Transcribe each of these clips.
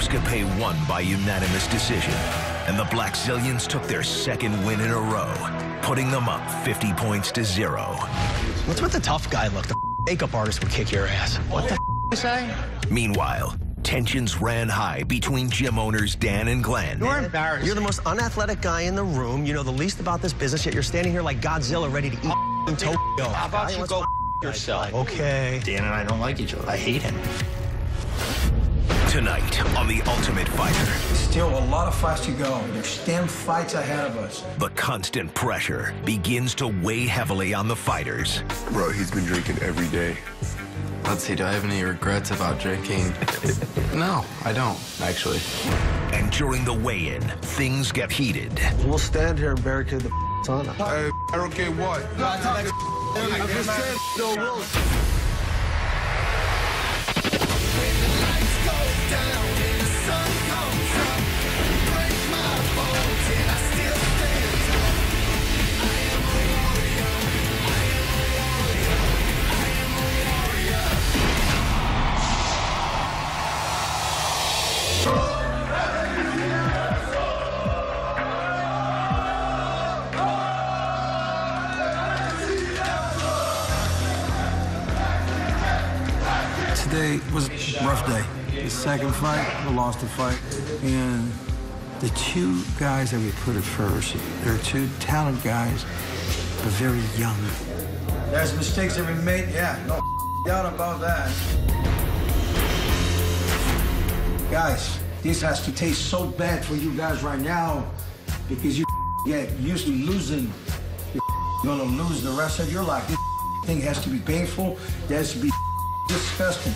Buscapé won by unanimous decision, and the Black Zillions took their second win in a row, putting them up 50 points to 0. What's with the tough guy look? The makeup artist would kick your ass. What the you say? Meanwhile, tensions ran high between gym owners Dan and Glenn. You're embarrassed. You're the most unathletic guy in the room. You know the least about this business, yet you're standing here like Godzilla ready to eat Tokyo. How about you go yourself? Okay. Dan and I don't like each other. I hate him. Tonight on The Ultimate Fighter. Still a lot of fights to go. There's 10 fights ahead of us. The constant pressure begins to weigh heavily on the fighters. Bro, he's been drinking every day. Let's see, do I have any regrets about drinking? No, I don't, actually. And during the weigh-in, things get heated. We'll stand here and barricade the sauna. Hey, I don't care what. I just said no rules. Today was a rough day. The second fight, we lost the fight. And the two guys that we put at first, they're two talented guys, but very young. There's mistakes that we made, yeah, no doubt about that. Guys, this has to taste so bad for you guys right now because you get used to losing. You're gonna lose the rest of your life. This thing has to be painful. It has to be disgusting.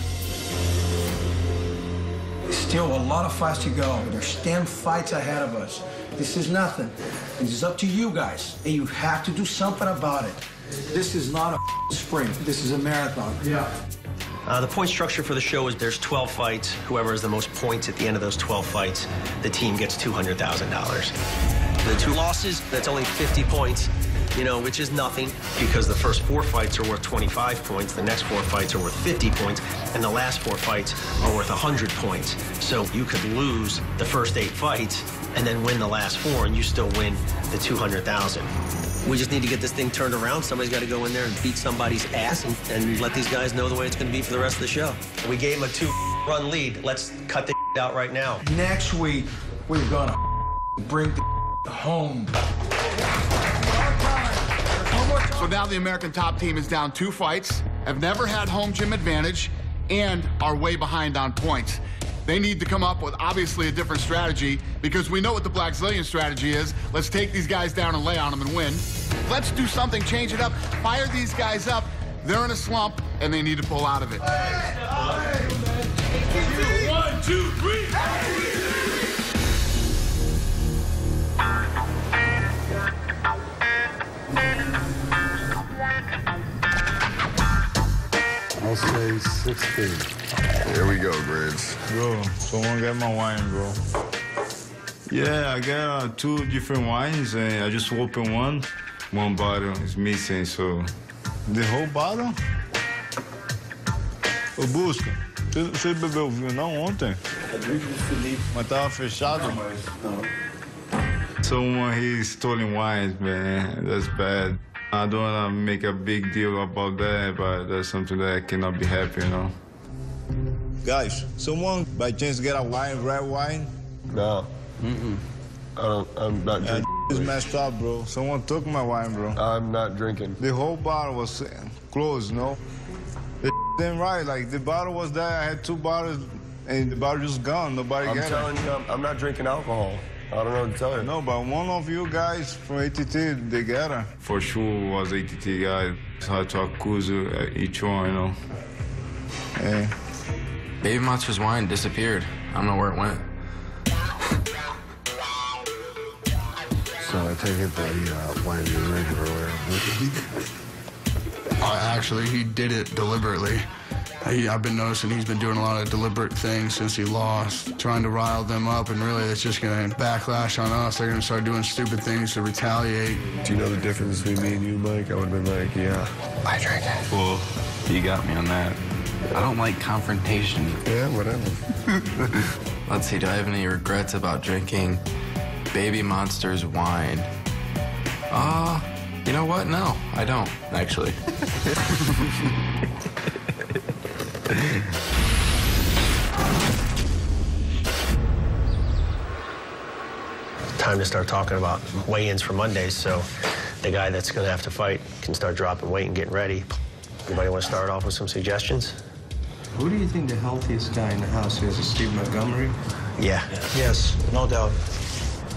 Still a lot of fights to go. There's 10 fights ahead of us. This is nothing. This is up to you guys, and you have to do something about it. This is not a sprint. This is a marathon. Yeah. The point structure for the show is there's 12 fights. Whoever has the most points at the end of those 12 fights, the team gets $200,000. The two losses, that's only 50 points, you know, which is nothing because the first 4 fights are worth 25 points, the next 4 fights are worth 50 points, and the last 4 fights are worth 100 points. So you could lose the first 8 fights and then win the last 4, and you still win the $200,000. We just need to get this thing turned around. Somebody's got to go in there and beat somebody's ass and let these guys know the way it's going to be for the rest of the show. We gave them a 2-run lead. Let's cut the out right now. Next week, we're gonna bring the home. So now the American top team is down 2 fights, have never had home gym advantage, and are way behind on points. They need to come up with, obviously, a different strategy because we know what the Black Zillion strategy is. Let's take these guys down and lay on them and win. Let's do something, change it up, fire these guys up. They're in a slump, and they need to pull out of it. 1, 2, 3. I'll say 16. Here we go, Griggs. Bro, someone get my wine, bro. Yeah, I got 2 different wines, and I just opened one. One bottle is missing, so... The whole bottle? Ô, Busca, você bebeu vinho não ontem? Mas tava fechado? Não. Someone, he's stolen wines, man. That's bad. I don't want to make a big deal about that, but that's something that I cannot be happy, you know? Guys, someone by chance get a wine, red wine? No. I'm not drinking. It's messed up, bro. Someone took my wine, bro. I'm not drinking. The whole bottle was closed, no? The ain't right. Like, the bottle was there. I had 2 bottles, and the bottle just gone. Nobody got it. I'm telling you, I'm not drinking alcohol. I don't know what to tell you. No, but one of you guys from ATT, they got her. For sure was ATT guy. It's hard to accuse each one, you know? Hey. Baby Monster's wine disappeared. I don't know where it went. So I take it that wine you drinking earlier. Actually, he did it deliberately. I've been noticing he's been doing a lot of deliberate things since he lost, trying to rile them up, and really it's just going to backlash on us. They're going to start doing stupid things to retaliate. Do you know the difference between me and you, Mike? I would have been like, yeah. I drink it. Well, you got me on that. I don't like confrontation. Yeah, whatever. Let's see, do I have any regrets about drinking Baby Monster's wine? You know what? No, I don't, actually. Time to start talking about weigh-ins for Mondays, so the guy that's going to have to fight can start dropping weight and getting ready. Anybody want to start off with some suggestions? Who do you think the healthiest guy in the house is? Steve Montgomery? Yeah. Yes, no doubt.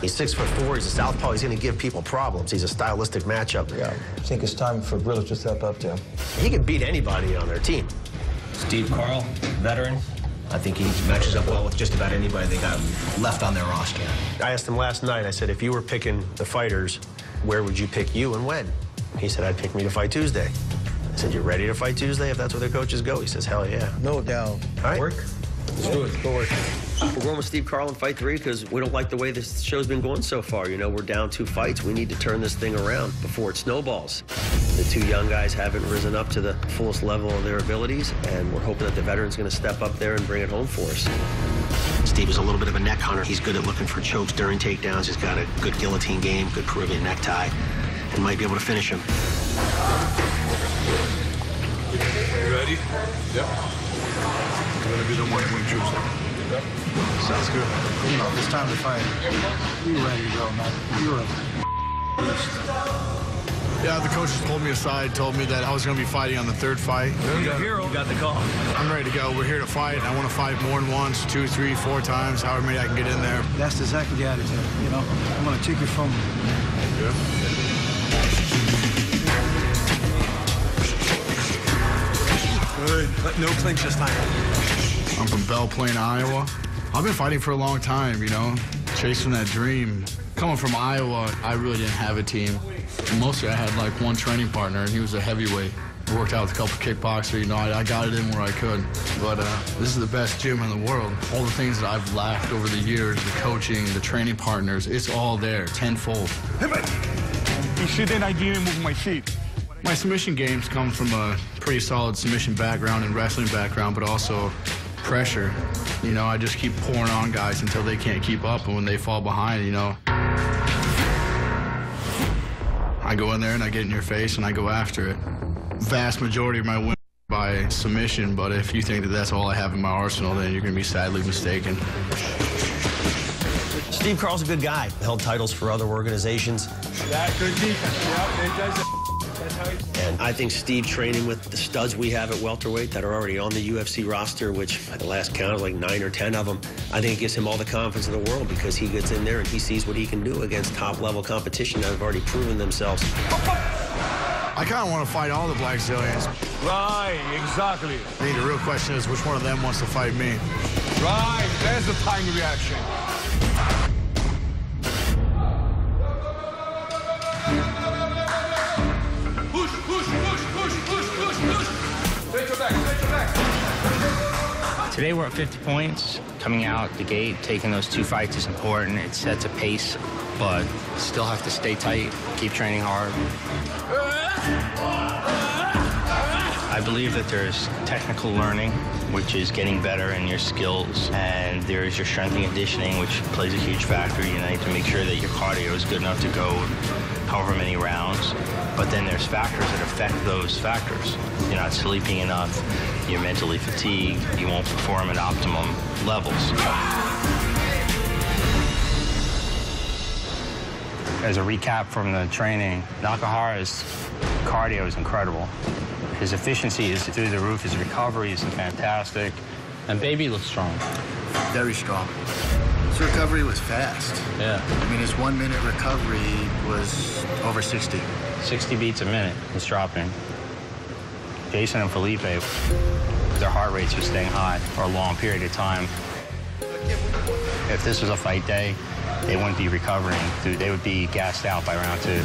He's 6'4", he's a southpaw, he's going to give people problems. He's a stylistic matchup. Yeah, I think it's time for Brillo to step up there. He can beat anybody on their team. Steve Carl, veteran. I think he matches up well with just about anybody they got left on their roster. I asked him last night, I said, if you were picking the fighters, where would you pick you and when? He said, I'd pick me to fight Tuesday. I said, you ready to fight Tuesday if that's where their coaches go? He says, hell yeah. No doubt. All right. Work? Let's do it. Go work. We're going with Steve Carl in fight 3 because we don't like the way this show's been going so far. You know, we're down 2 fights. We need to turn this thing around before it snowballs. The 2 young guys haven't risen up to the fullest level of their abilities, and we're hoping that the veteran's going to step up there and bring it home for us. Steve is a little bit of a neck hunter. He's good at looking for chokes during takedowns. He's got a good guillotine game, good Peruvian necktie, and might be able to finish him. You ready? Yep. I'm gonna be the one win Tuesday. Yep. Sounds good. You know, it's time to fight. You ready to go, man. You're a Yeah, the coaches pulled me aside, told me that I was going to be fighting on the 3rd fight. You're a hero. You got the call. I'm ready to go. We're here to fight. I want to fight more than once, 2, 3, 4 times, however many I can get in there. That's exactly the attitude, you know? I'm going to take it from you. Yeah. Good. No clinch this time. I'm from Belle Plaine, Iowa. I've been fighting for a long time, you know, chasing that dream. Coming from Iowa, I really didn't have a team. Mostly I had like one training partner, and he was a heavyweight. Worked out with a couple kickboxers, you know, I got it in where I could. But this is the best gym in the world. All the things that I've lacked over the years, the coaching, the training partners, it's all there, tenfold. You shouldn't I didn't move my feet. My submission games come from a pretty solid submission background and wrestling background, but also pressure. You know, I just keep pouring on guys until they can't keep up, and when they fall behind, you know, I go in there and I get in your face and I go after it. Vast majority of my wins by submission, but if you think that that's all I have in my arsenal, then you're going to be sadly mistaken. Steve Carl's a good guy. Held titles for other organizations. Yeah, good defense. Yeah, it does. That's how And I think Steve training with the studs we have at welterweight that are already on the UFC roster, which at the last count was like 9 or 10 of them, I think it gives him all the confidence in the world because he gets in there and he sees what he can do against top-level competition that have already proven themselves. I kind of want to fight all the Black Zillions. Right, exactly. I think the real question is which one of them wants to fight me. Right, there's the time reaction. Push, push, push, push, push, push, push. Take your back, take your back. Today we're at 50 points. Coming out the gate, taking those 2 fights is important. It sets a pace, but still have to stay tight, keep training hard. I believe that there's technical learning, which is getting better in your skills, and there's your strength and conditioning, which plays a huge factor. You need to make sure that your cardio is good enough to go however many rounds. But then there's factors that affect those factors. You're not sleeping enough, you're mentally fatigued, you won't perform at optimum levels. As a recap from the training, Nakahara's cardio is incredible. His efficiency is through the roof, his recovery is fantastic, and Baby looks strong. Very strong. His recovery was fast. Yeah. I mean, his 1 minute recovery was over 60. 60 beats a minute, he's dropping. Jason and Felipe, their heart rates are staying high for a long period of time. If this was a fight day, they wouldn't be recovering. They would be gassed out by round 2.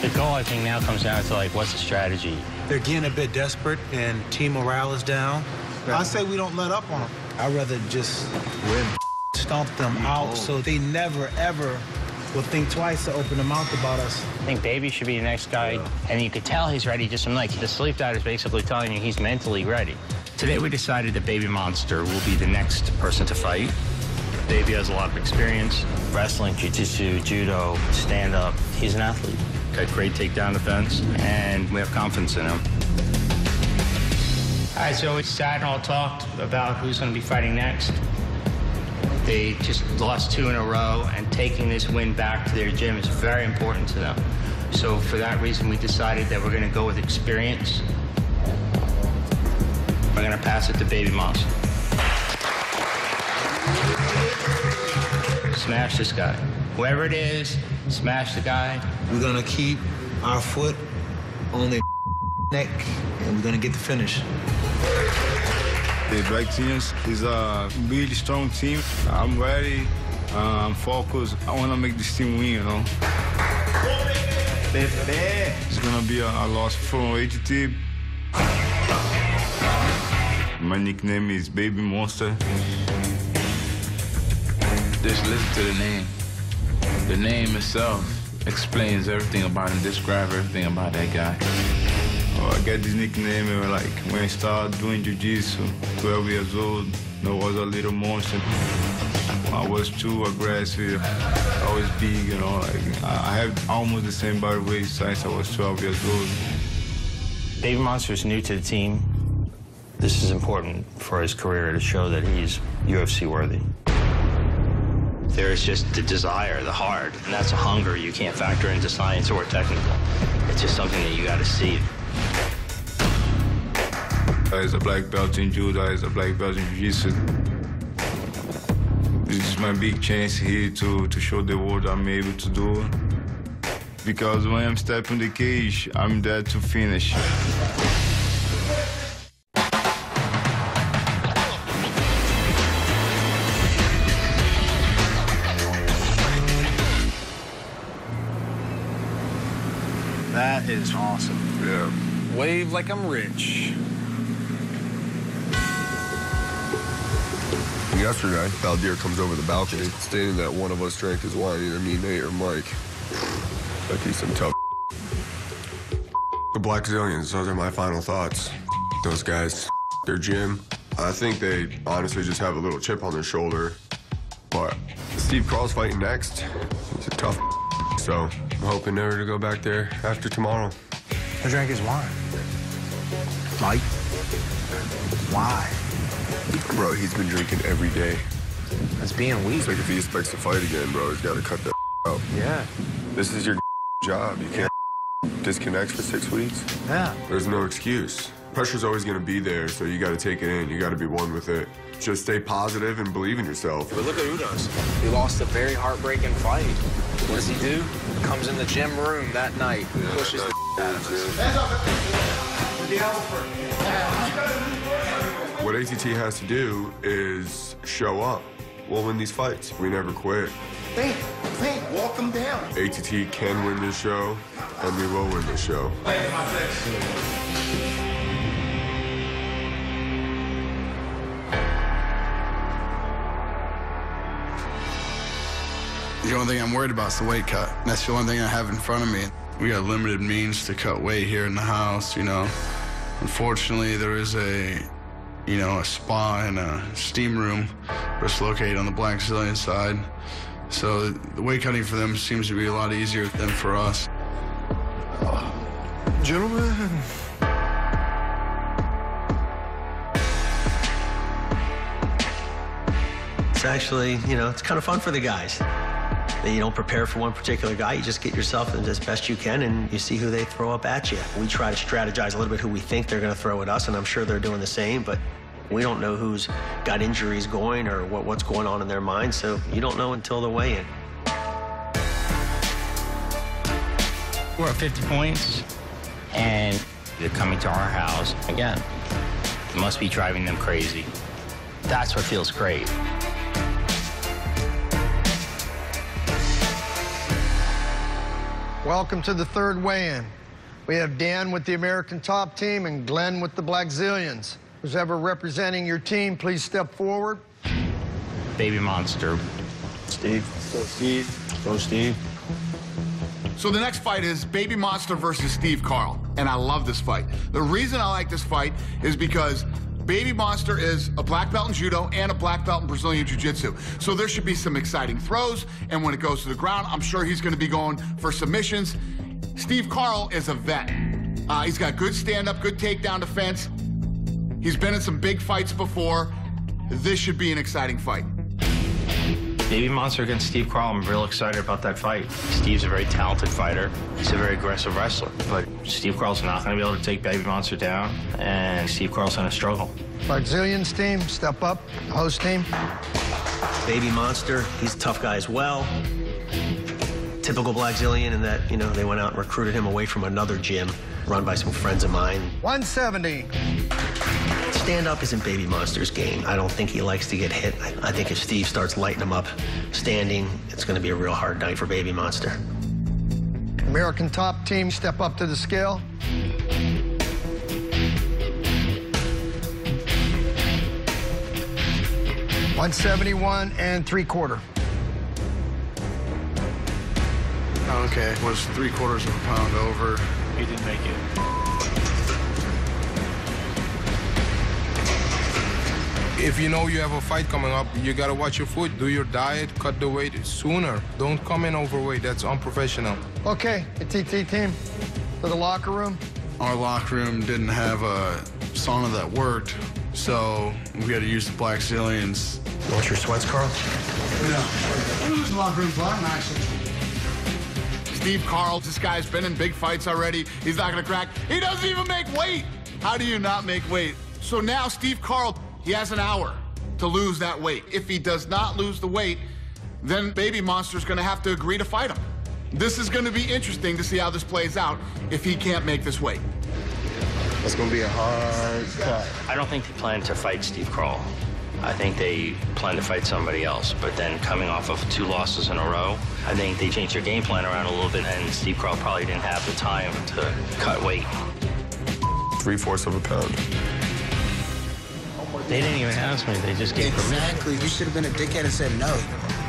The goal, I think, now comes down to, like, what's the strategy? They're getting a bit desperate, and team morale is down. I say we don't let up on them. I'd rather just stomp them out so they never, ever will think twice to open their mouth about us. I think Baby should be the next guy, and you could tell he's ready just from, like, the sleep diet is basically telling you he's mentally ready. Today we decided that Baby Monster will be the next person to fight. Baby has a lot of experience. Wrestling, jiu-jitsu, judo, stand-up. He's an athlete. Got great takedown defense, and we have confidence in him. All right, so we sat and all talked about who's going to be fighting next. They just lost 2 in a row, and taking this win back to their gym is very important to them. So for that reason, we decided that we're going to go with experience. We're going to pass it to Baby Monster. Smash this guy. Whoever it is, smash the guy. We're going to keep our foot on their neck, and we're going to get the finish. The Black Teams is a really strong team. I'm ready. I'm focused. I want to make this team win, you know. It's going to be a loss from ATT. My nickname is Baby Monster. Just listen to the name. The name itself explains everything about him, describes everything about that guy. Oh, I got this nickname like when I started doing jiu-jitsu, 12 years old. I was a little monster. I was too aggressive. I was big, you know. Like I have almost the same body weight since I was 12 years old. Baby Monster is new to the team. This is important for his career to show that he's UFC worthy. There's just the desire, the heart, and that's a hunger you can't factor into science or technical. It's just something that you got to see. As a black belt in judo, as a black belt in jiu-jitsu. This is my big chance here to show the world I'm able to do. Because when I'm stepping the cage, I'm there to finish. That is awesome. Yeah. Wave like I'm rich. Yesterday, Valdir comes over the balcony, stating that one of us drank his wine, either me, Nate, or Mike. Like he's some tough. The Black Zillions, those are my final thoughts. Those guys, their gym. I think they honestly just have a little chip on their shoulder. But Steve Carl's fighting next. He's a tough. So I'm hoping never to go back there after tomorrow. I drank his wine. Mike? Why? Bro, he's been drinking every day. That's being weak. It's like if he expects to fight again, bro, he's got to cut that out. Yeah. This is your job. You can't disconnect for 6 weeks. Yeah. There's no excuse. Pressure's always going to be there, so you got to take it in. You got to be one with it. Just stay positive and believe in yourself. But look at Udos. He lost a very heartbreaking fight. What does he do? Comes in the gym room that night, pushes the out of us. What ATT has to do is show up. We'll win these fights. We never quit. Think, walk him down. ATT can win this show, and we will win this show. The only thing I'm worried about is the weight cut. That's the only thing I have in front of me. We got limited means to cut weight here in the house, you know. Unfortunately, there is a spa and a steam room that's located on the Black Zillion side. So the weight cutting for them seems to be a lot easier than for us. Gentlemen. It's actually, it's kind of fun for the guys. You don't prepare for one particular guy. You just get yourself in as best you can, and you see who they throw up at you. We try to strategize a little bit who we think they're going to throw at us, and I'm sure they're doing the same, but we don't know who's got injuries going or what's going on in their mind, so you don't know until the weigh-in. We're at 50 points, and they're coming to our house again. It must be driving them crazy. That's what feels great. Welcome to the third weigh-in. We have Dan with the American Top Team and Glenn with the Black Zillions. Who's ever representing your team, please step forward. Baby Monster. Steve. Go Steve. Go Steve. So the next fight is Baby Monster versus Steve Carl, and I love this fight. The reason I like this fight is because Baby Monster is a black belt in judo and a black belt in Brazilian Jiu-Jitsu. So there should be some exciting throws, and when it goes to the ground, I'm sure he's going to be going for submissions. Steve Carl is a vet. He's got good stand-up, good takedown defense. He's been in some big fights before. This should be an exciting fight. Baby Monster against Steve Carl, I'm real excited about that fight. Steve's a very talented fighter. He's a very aggressive wrestler. But Steve Carl's not going to be able to take Baby Monster down, and Steve Carl's going to struggle. Blackzilians team, step up. Host team. Baby Monster, he's a tough guy as well. Typical Blackzilian in that, you know, they went out and recruited him away from another gym run by some friends of mine. 170. Stand-up isn't Baby Monster's game. I don't think he likes to get hit. I think if Steve starts lighting him up standing, it's going to be a real hard night for Baby Monster. American top team, step up to the scale. $171 3/4. Okay, was 3/4 of a pound over. He didn't make it. If you know you have a fight coming up, you gotta watch your food, do your diet, cut the weight sooner. Don't come in overweight, that's unprofessional. Okay, the TT team, to the locker room. Our locker room didn't have a sauna that worked, so we had to use the Blackzilians. You want your sweats, Carl? No. We use the locker room a lot nicer. Steve Carl, this guy's been in big fights already. He's not going to crack. He doesn't even make weight. How do you not make weight? So now Steve Carl, he has an hour to lose that weight. If he does not lose the weight, then Baby Monster's going to have to agree to fight him. This is going to be interesting to see how this plays out if he can't make this weight. It's going to be a hard cut. I don't think they plan to fight Steve Carl. I think they plan to fight somebody else. But then coming off of 2 losses in a row, I think they changed their game plan around a little bit, and Steve Carl probably didn't have the time to cut weight. 3/4 of a pound. They didn't even ask me. They just gave permission. Exactly. You should have been a dickhead and said no.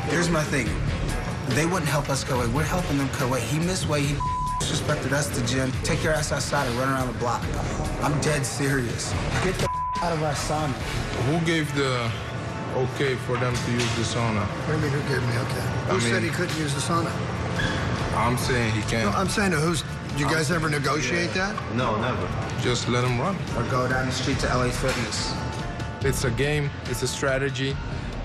Here's my thing. They wouldn't help us cut weight. We're helping them cut weight. He missed weight. He disrespected us, the gym. Take your ass outside and run around the block. I'm dead serious. Get the out of our sauna. Who gave the okay for them to use the sauna? What do you mean, who gave me okay? Who said he couldn't use the sauna? I'm saying he can't. No, I'm saying who's... Did you guys ever negotiate that? No, never. Just let him run. Or go down the street to LA Fitness. It's a game, it's a strategy.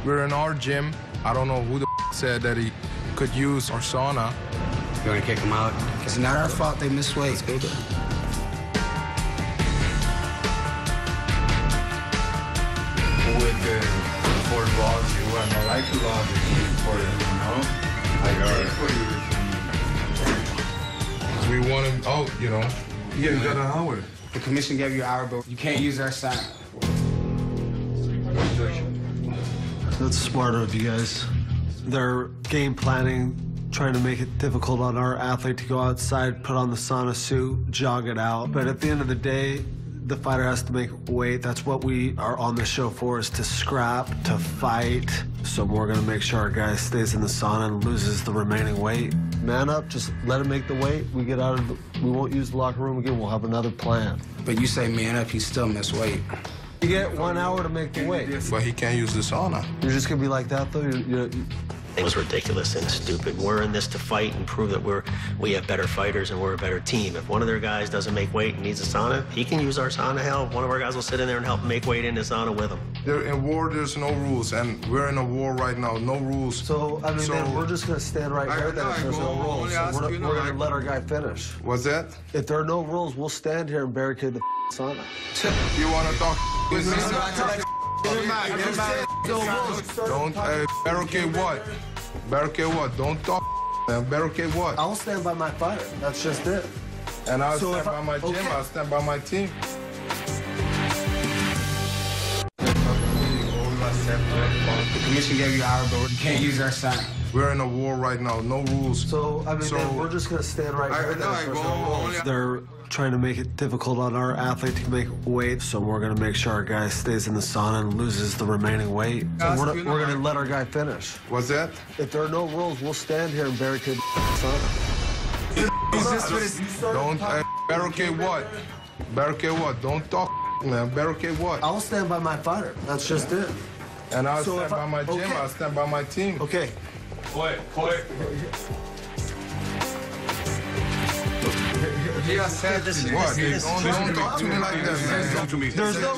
We're in our gym. I don't know who the said that he could use our sauna. You want to kick him out? It's not our fault they missed weight. With the four balls, you want to like a lot for it, you know? We want him out, you know? Yeah, you got an hour. The commission gave you an hour, but you can't use our sauna. That's smarter of you guys. They're game planning, trying to make it difficult on our athlete to go outside, put on the sauna suit, jog it out. But at the end of the day, the fighter has to make weight. That's what we are on the show for, is to scrap, to fight. So we're gonna make sure our guy stays in the sauna and loses the remaining weight. Man up, just let him make the weight. We get out of we won't use the locker room again. We'll have another plan. But you say man up, he still missed weight. You get 1 hour to make the weight. But he can't use the sauna. You're just gonna be like that, though? It was ridiculous and stupid. We're in this to fight and prove that we have better fighters and we're a better team. If one of their guys doesn't make weight and needs a sauna, he can use our sauna. Hell, one of our guys will sit in there and help him make weight in the sauna with him. In war, there's no rules, and we're in a war right now. No rules. So, I mean, then we're just going to stand right there then if there's no rules. So we're going to let our guy finish. What's that? If there are no rules, we'll stand here and barricade the sauna. You want to talk with me? Don't, barricade what? Barricade what? Don't talk, man. Barricade what? I'll stand by my fighter. That's just it. And I'll stand by my gym. I'll stand by my team. The commission gave you an hour, but you can't use our sauna. We're in a war right now. No rules. So, I mean, then we're just going to stand right here. They're trying to make it difficult on our athlete to make weight, so we're going to make sure our guy stays in the sauna and loses the remaining weight. So we're going to let our guy finish. What's that? If there are no rules, we'll stand here and barricade the sauna. Don't barricade what? Barricade what? Don't talk. man. Barricade what? I'll stand by my fighter. That's just it. And I'll So stand if by my gym. okay. I'll stand by my team. Okay. Quiet, quiet. Yeah, what? Don't talk to me like that, man. Talk to me. There's no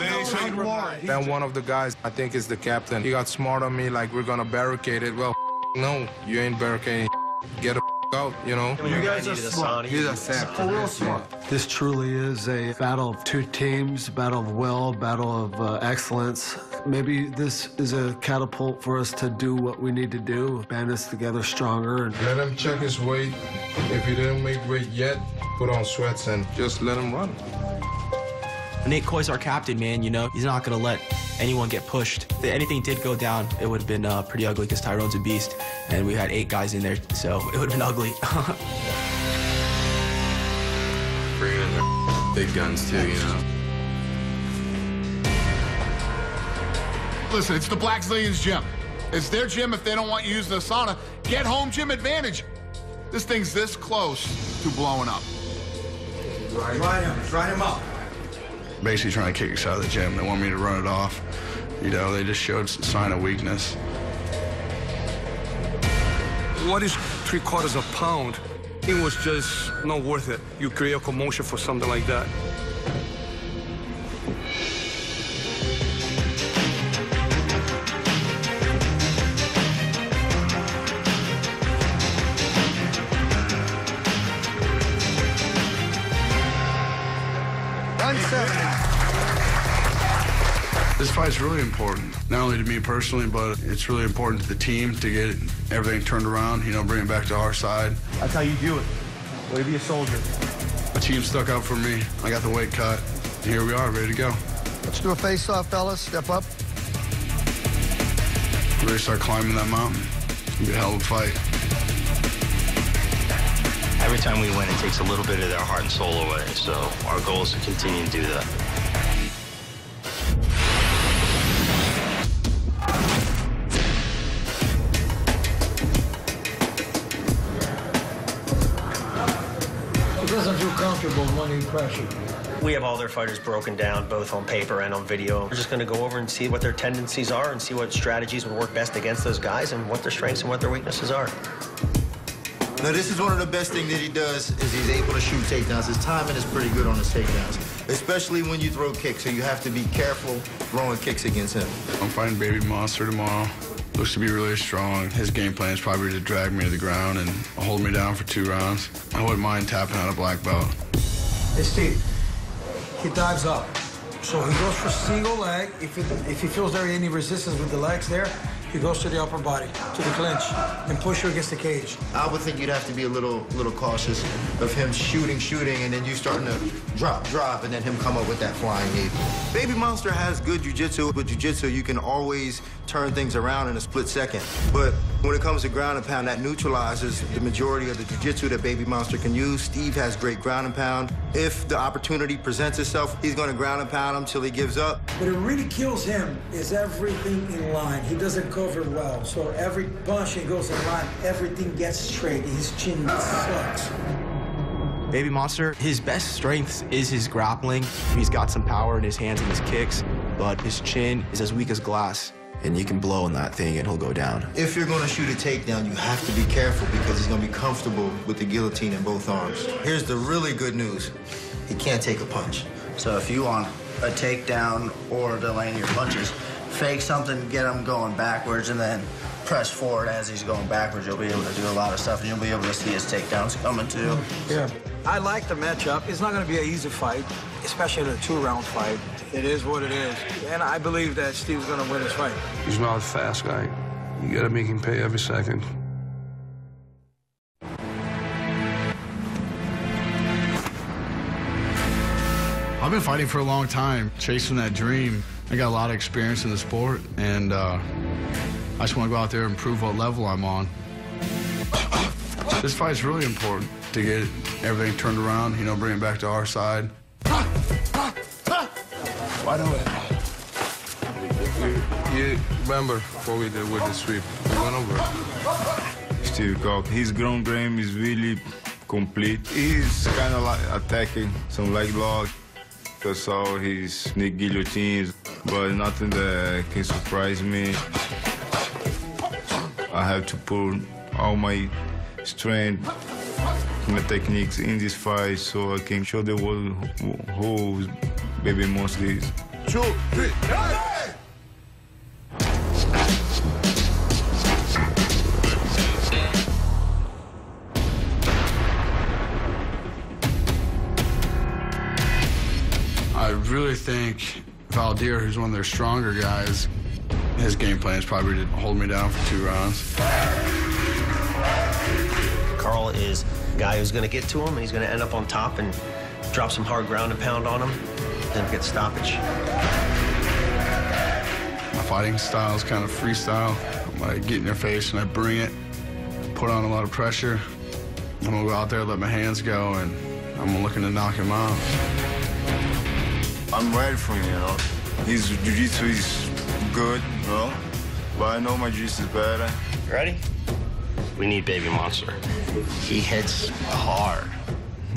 war. Then one of the guys, I think is the captain, he got smart on me, like, we're gonna barricade it. Well, no, you ain't barricading. Get the out, you know? You guys are smart. He's a sap. For real smart. This truly is a battle of two teams, battle of will, battle of excellence. Maybe this is a catapult for us to do what we need to do, band us together stronger. And let him check his weight. If he didn't make weight yet, put on sweats and just let him run. Nate Coy's our captain, man, you know? He's not gonna let anyone get pushed. If anything did go down, it would have been pretty ugly because Tyrone's a beast, and we had 8 guys in there, so it would have been ugly. Bringing in their big guns, too, you know? Listen, it's the Black Zillions gym. It's their gym. If they don't want you using the sauna, get home gym advantage. This thing's this close to blowing up. Ride him up. Basically trying to kick us out of the gym. They want me to run it off. You know, they just showed a sign of weakness. What is 3/4 pound? It was just not worth it. You create a commotion for something like that. This fight's really important, not only to me personally, but it's really important to the team to get everything turned around, you know, bring it back to our side. That's how you do it. Way to be a soldier. The team stuck up for me. I got the weight cut. Here we are, ready to go. Let's do a face-off, fellas. Step up. Ready to start climbing that mountain. It's gonna be a hell of a fight. Every time we win, it takes a little bit of their heart and soul away. So our goal is to continue to do that. He doesn't feel comfortable running pressure. We have all their fighters broken down, both on paper and on video. We're just going to go over and see what their tendencies are and see what strategies would work best against those guys and what their strengths and what their weaknesses are. Now, this is one of the best things that he does is he's able to shoot takedowns. His timing is pretty good on his takedowns, especially when you throw kicks, so you have to be careful throwing kicks against him. I'm fighting Baby Monster tomorrow. Looks to be really strong. His game plan is probably to drag me to the ground and hold me down for 2 rounds. I wouldn't mind tapping out a black belt. Hey, Steve, he dives up. So he goes for single leg. If he feels there any resistance with the legs there, he goes to the upper body, to the clinch, and push you against the cage. I would think you'd have to be a little cautious of him shooting, and then you starting to drop, and then him come up with that flying knee. Baby Monster has good jiu-jitsu. With jiu-jitsu, you can always turn things around in a split second. But when it comes to ground and pound, that neutralizes the majority of the jiu-jitsu that Baby Monster can use. Steve has great ground and pound. If the opportunity presents itself, he's going to ground and pound him till he gives up. What really kills him is everything in line. He doesn't cover well. So every punch he goes in line, everything gets straight. His chin sucks. Baby Monster, his best strength is his grappling. He's got some power in his hands and his kicks, but his chin is as weak as glass. And you can blow on that thing and he'll go down. If you're going to shoot a takedown, you have to be careful because he's going to be comfortable with the guillotine in both arms. Here's the really good news. He can't take a punch. So if you want a takedown or to land your punches, fake something, get him going backwards, and then press forward as he's going backwards. You'll be able to do a lot of stuff, and you'll be able to see his takedowns coming too. Yeah. I like the matchup. It's not going to be an easy fight, especially in a 2-round fight. It is what it is. And I believe that Steve's going to win this fight. He's not a fast guy. You got to make him pay every second. I've been fighting for a long time, chasing that dream. I got a lot of experience in the sport, and I just want to go out there and prove what level I'm on. This fight's really important to get everything turned around, you know, bring it back to our side. Why don't you remember what we did with the sweep? We went over. Steve Cock, his ground game is really complete. He's kind of like attacking some leg lock. I saw his sneak guillotines, but nothing that can surprise me. I have to put all my strength, my techniques in this fight so I can show the world who Baby Monster is. 2, 3, I really think Valdir, who's one of their stronger guys, his game plan is probably to hold me down for 2 rounds. Carl is a guy who's going to get to him, and he's going to end up on top and drop some hard ground and pound on him, then get stoppage. My fighting style is kind of freestyle. I get in their face and I bring it, put on a lot of pressure. I'm going to go out there, let my hands go, and I'm looking to knock him out. I'm ready for him, you know. His jiu-jitsu is good, you know, but I know my jiu-jitsu is better. Ready? We need Baby Monster. He hits hard.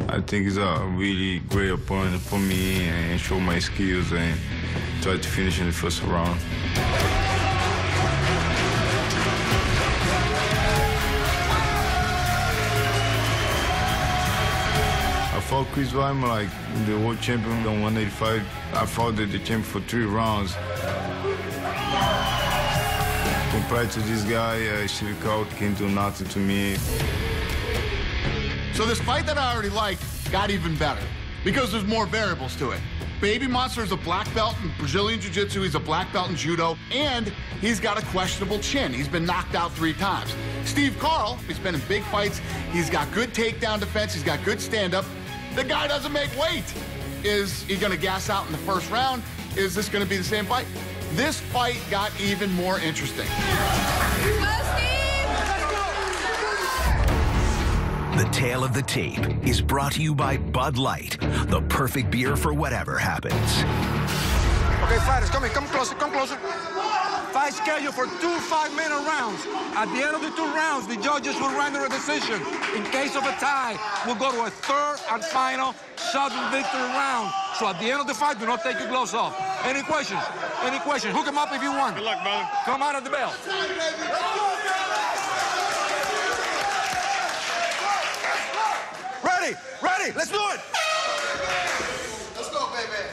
I think he's a really great opponent for me and show my skills and try to finish in the first round. I fought Chris Weidman, like the world champion on 185. I fought the champion for 3 rounds. Compared to this guy, Steve Carl can't do nothing to me. So this fight that I already liked got even better because there's more variables to it. Baby Monster is a black belt in Brazilian Jiu-Jitsu. He's a black belt in Judo, and he's got a questionable chin. He's been knocked out 3 times. Steve Carl, he's been in big fights. He's got good takedown defense. He's got good stand-up. The guy doesn't make weight. Is he going to gas out in the first round? Is this going to be the same fight? This fight got even more interesting. The Tale of the Tape is brought to you by Bud Light, the perfect beer for whatever happens. Okay, fighters, come closer, come closer. Fight scheduled for 2 5-minute rounds. At the end of the 2 rounds, the judges will render a decision. In case of a tie, we'll go to a 3rd and final sudden victory round. So at the end of the fight, do not take your gloves off. Any questions? Any questions? Hook them up if you want. Good luck, brother. Come out of the bell. Ready, ready, let's do it. Let's go, baby.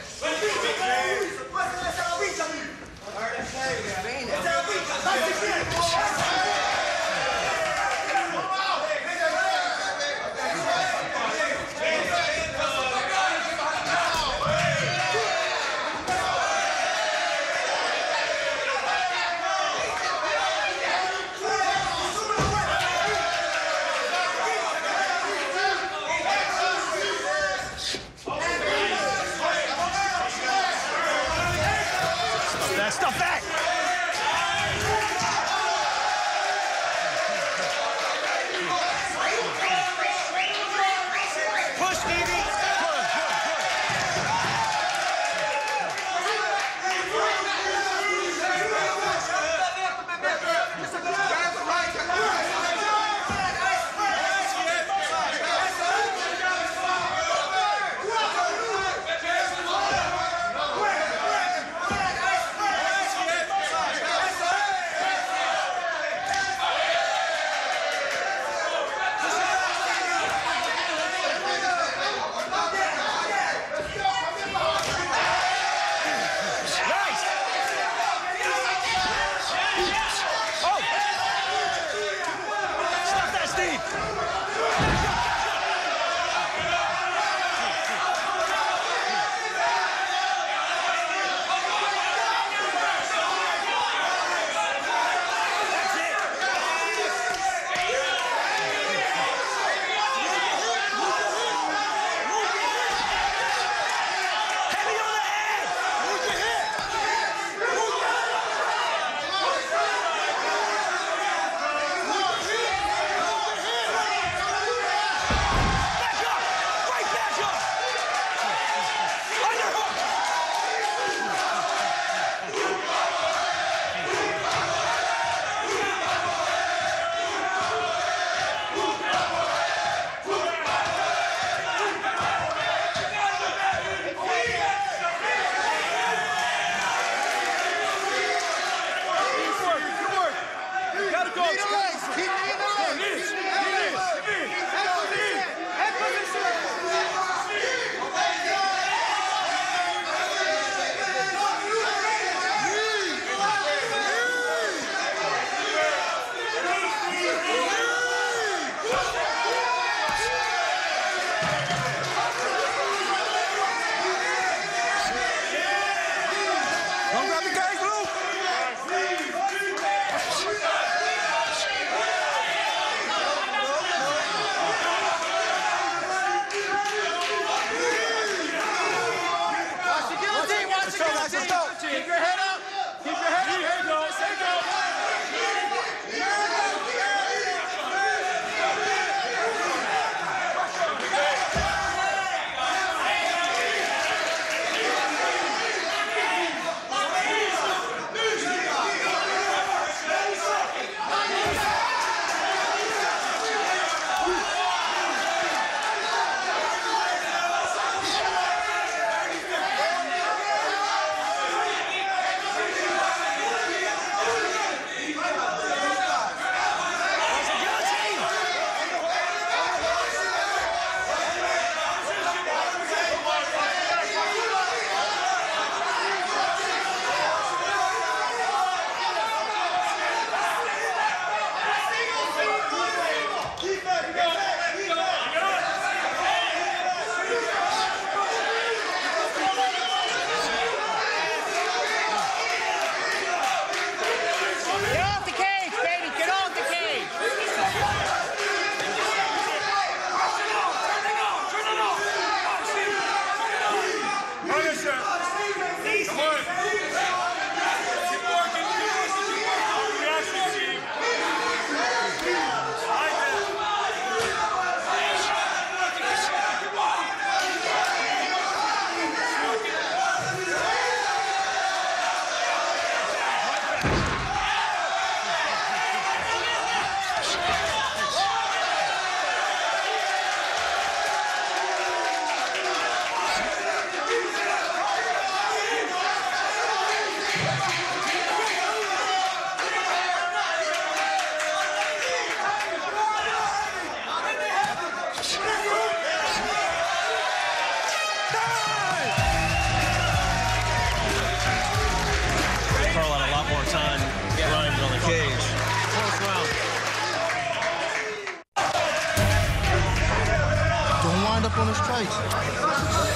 on his tights.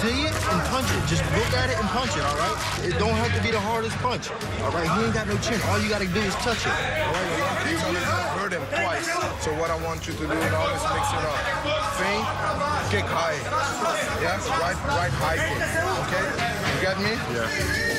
See it and punch it. Just look at it and punch it, all right? It don't have to be the hardest punch, all right? He ain't got no chin. All you got to do is touch it, all right? He's always gonna hurt him twice. So what I want you to do is always mix it up. Feint, kick high. Yeah, right high kick. Okay? You got me? Yeah.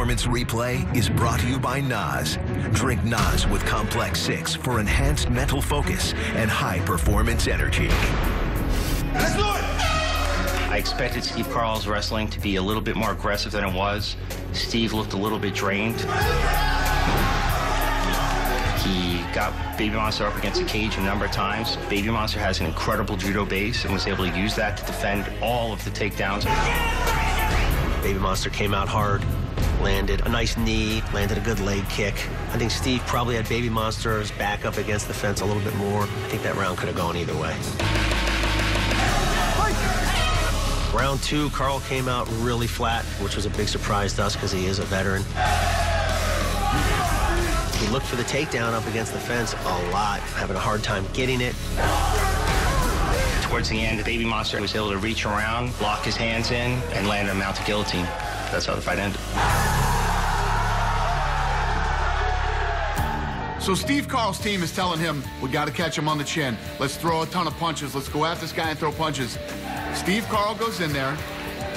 Performance Replay is brought to you by NOS. Drink NOS with Complex 6 for enhanced mental focus and high-performance energy. Let's do it! I expected Steve Carl's wrestling to be a little bit more aggressive than it was. Steve looked a little bit drained. He got Baby Monster up against the cage a number of times. Baby Monster has an incredible judo base and was able to use that to defend all of the takedowns. Baby Monster came out hard, landed a nice knee, landed a good leg kick. I think Steve probably had Baby Monster's back up against the fence a little bit more. I think that round could have gone either way. Round 2, Carl came out really flat, which was a big surprise to us because he is a veteran. He looked for the takedown up against the fence a lot, having a hard time getting it. Towards the end, the Baby Monster was able to reach around, lock his hands in, and land a mounted guillotine. That's how the fight ended. So Steve Carl's team is telling him, we got to catch him on the chin. Let's throw a ton of punches. Let's go at this guy and throw punches. Steve Carl goes in there,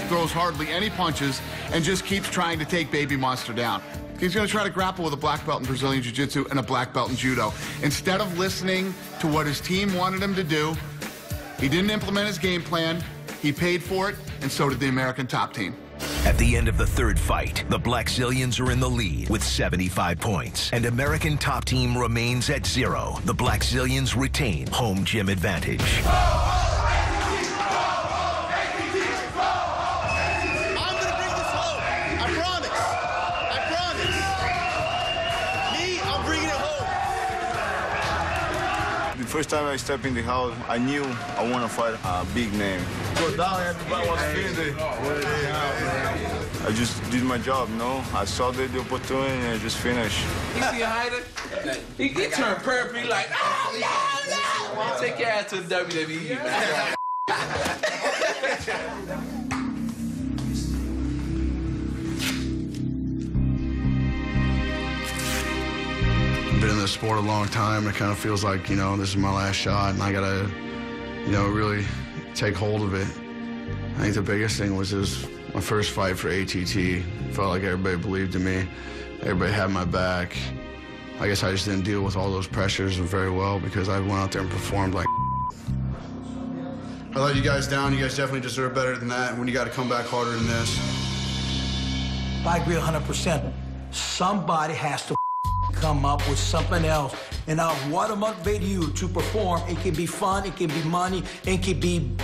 throws hardly any punches, and just keeps trying to take Baby Monster down. He's going to try to grapple with a black belt in Brazilian Jiu-Jitsu and a black belt in Judo. Instead of listening to what his team wanted him to do, he didn't implement his game plan. He paid for it, and so did the American Top Team. At the end of the third fight, the Black Zillions are in the lead with 75 points, and American Top Team remains at 0. The Black Zillions retain home gym advantage. First time I stepped in the house, I knew I want to fight a big name. Go down, everybody was feeling it. I just did my job, you know? I saw the opportunity and I just finished. You see Hyder? He turned purple, he like, oh, no! Take your ass to the WWE, man. Been in this sport a long time. It kind of feels like, you know, this is my last shot and I gotta, you know, really take hold of it. I think the biggest thing was my first fight for ATT. Felt like everybody believed in me. Everybody had my back. I guess I just didn't deal with all those pressures very well because I went out there and performed like I let you guys down. You guys definitely deserve better than that. When you got to come back harder than this. I agree 100%. Somebody has to come up with something else. And now what motivates you to perform? It can be fun, it can be money, it can be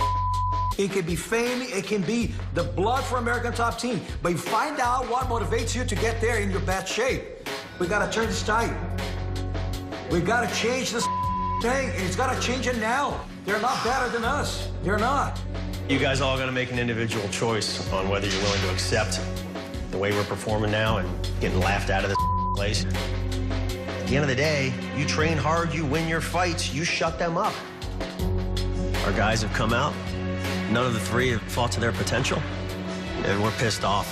fame, it can be the blood for American Top Team. But you find out what motivates you to get there in your best shape. We gotta turn this tide. We gotta change this thing, and it's gotta change it now. They're not better than us. They're not. You guys all got to make an individual choice on whether you're willing to accept the way we're performing now and getting laughed out of this place. At the end of the day, you train hard, you win your fights, you shut them up. Our guys have come out. None of the three have fought to their potential, and we're pissed off.